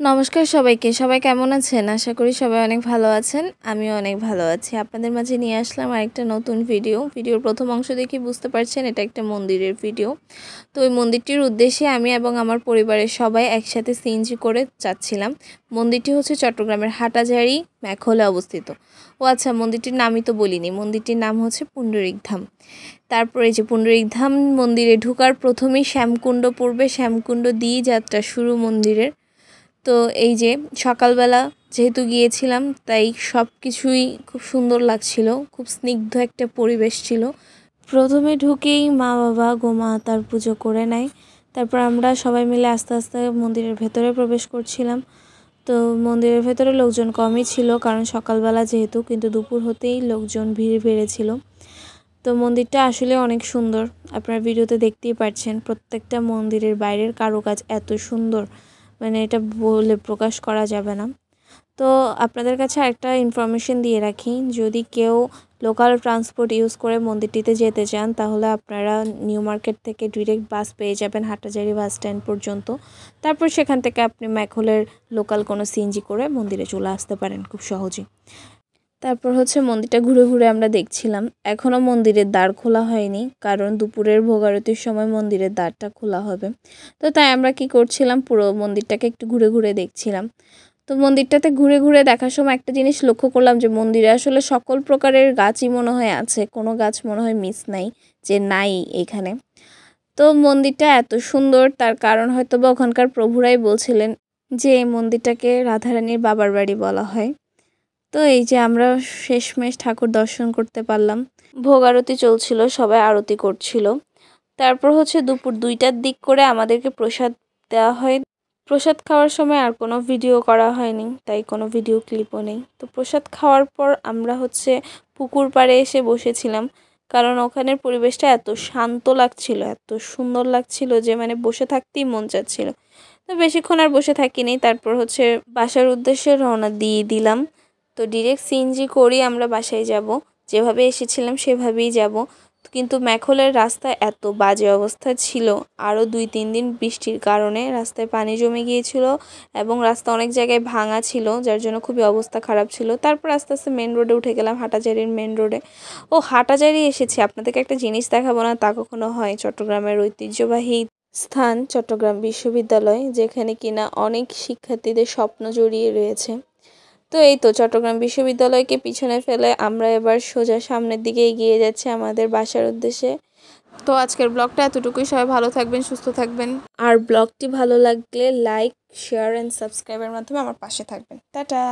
নমস্কার সবাইকে। সবাই কেমন আছেন? আশা করি সবাই অনেক ভালো আছেন। আমিও অনেক ভালো আছি। আপনাদের মাঝে নিয়ে আসলাম আরেকটা নতুন ভিডিও। ভিডিওর প্রথম অংশ দেখে বুঝতে পারছেন এটা একটা মন্দিরের ভিডিও। তো ওই মন্দিরটির উদ্দেশ্যে আমি এবং আমার পরিবারের সবাই একসাথে সিএনজি করে যাচ্ছিলাম। মন্দিরটি হচ্ছে চট্টগ্রামের হাটাজারি ম্যাকহলে অবস্থিত। ও আচ্ছা, মন্দিরটির নামই তো বলিনি। মন্দিরটির নাম হচ্ছে পুণ্ডরিক ধাম। তারপরে এই যে পুণ্ডরিক ধাম মন্দিরে ঢোকার প্রথমেই শ্যামকুণ্ড পড়বে, শ্যামকুণ্ড দিয়েই যাত্রা শুরু মন্দিরের। তো এই যে সকালবেলা যেহেতু গিয়েছিলাম তাই সব কিছুই খুব সুন্দর লাগছিল, খুব স্নিগ্ধ একটা পরিবেশ ছিল। প্রথমে ঢুকেই মা বাবা গোমাতার পুজো করে নেয়। তারপর আমরা সবাই মিলে আস্তে আস্তে মন্দিরের ভেতরে প্রবেশ করছিলাম। তো মন্দিরের ভেতরে লোকজন কমই ছিল, কারণ সকালবেলা যেহেতু, কিন্তু দুপুর হতেই লোকজন ভিড় বেড়েছিল। তো মন্দিরটা আসলে অনেক সুন্দর, আপনারা ভিডিওতে দেখতেই পাচ্ছেন। প্রত্যেকটা মন্দিরের বাইরের কারুকাজ এত সুন্দর, মানে এটা বলে প্রকাশ করা যাবে না। তো আপনাদের কাছে একটা ইনফরমেশন দিয়ে রাখি, যদি কেউ লোকাল ট্রান্সপোর্ট ইউজ করে মন্দিরটিতে যেতে চান তাহলে আপনারা নিউ মার্কেট থেকে ডিরেক্ট বাস পেয়ে যাবেন হাটাজারি বাস স্ট্যান্ড পর্যন্ত। তারপর সেখান থেকে আপনি ম্যাকহলের লোকাল কোনো সিএনজি করে মন্দিরে চলে আসতে পারেন খুব সহজেই। তারপর হচ্ছে মন্দিরটা ঘুরে ঘুরে আমরা দেখছিলাম। এখনও মন্দিরের দ্বার খোলা হয়নি, কারণ দুপুরের ভোগ আরতির সময় মন্দিরের দ্বারটা খোলা হবে। তো তাই আমরা কি করছিলাম, পুরো মন্দিরটাকে একটু ঘুরে ঘুরে দেখছিলাম। তো মন্দিরটাতে ঘুরে ঘুরে দেখার সময় একটা জিনিস লক্ষ্য করলাম যে মন্দিরে আসলে সকল প্রকারের গাছই মনে হয় আছে, কোনো গাছ মনে হয় মিস নাই, যে নাই এখানে। তো মন্দিরটা এত সুন্দর, তার কারণ হয়তো বা ওখানকার প্রভুরাই বলছিলেন যে এই মন্দিরটাকে রাধারানীর বাবার বাড়ি বলা হয়। তো এই যে আমরা শেষমেশ ঠাকুর দর্শন করতে পারলাম। ভোগ আরতি চলছিল, সবাই আরতি করছিল। তারপর হচ্ছে দুপুর 2টার দিক করে আমাদেরকে প্রসাদ দেওয়া হয়। প্রসাদ খাওয়ার সময় আর কোনো ভিডিও করা হয়নি, তাই কোনো ভিডিও ক্লিপও নেই। তো প্রসাদ খাওয়ার পর আমরা হচ্ছে পুকুর পাড়ে এসে বসেছিলাম, কারণ ওখানের পরিবেশটা এত শান্ত লাগছিল, এত সুন্দর লাগছিল যে মানে বসে থাকতেই মন চাচ্ছিল। তো বেশিক্ষণ আর বসে থাকিনি, তারপর হচ্ছে বাসার উদ্দেশ্যে রওনা দিয়ে দিলাম। তো ডিরেক্ট সিএনজি করেই আমরা বাসায় যাব, যেভাবে এসেছিলাম সেভাবেই যাব। কিন্তু ম্যাকহলের রাস্তা এত বাজে অবস্থা ছিল, আরও 2-3 দিন বৃষ্টির কারণে রাস্তায় পানি জমে গিয়েছিল এবং রাস্তা অনেক জায়গায় ভাঙা ছিল, যার জন্য খুবই অবস্থা খারাপ ছিল। তারপর আস্তে আস্তে মেন রোডে উঠে গেলাম, হাটাজারির মেন রোডে। ও হাটাজারি এসেছি, আপনাদেরকে একটা জিনিস দেখাবো না তা কখনো হয়? চট্টগ্রামের ঐতিহ্যবাহী স্থান চট্টগ্রাম বিশ্ববিদ্যালয়, যেখানে কিনা অনেক শিক্ষার্থীদের স্বপ্ন জড়িয়ে রয়েছে। তো এই তো চট্টগ্রাম বিশ্ববিদ্যালয়কে পিছনে ফেলে আমরা এবার সোজা সামনের দিকে এগিয়ে যাচ্ছি আমাদের বাসার উদ্দেশ্যে। তো আজকের ব্লগটা এতটুকুই। সবাই ভালো থাকবেন, সুস্থ থাকবেন, আর ব্লগটি ভালো লাগলে লাইক, শেয়ার অ্যান্ড সাবস্ক্রাইবের মাধ্যমে আমার পাশে থাকবেন। টাটা।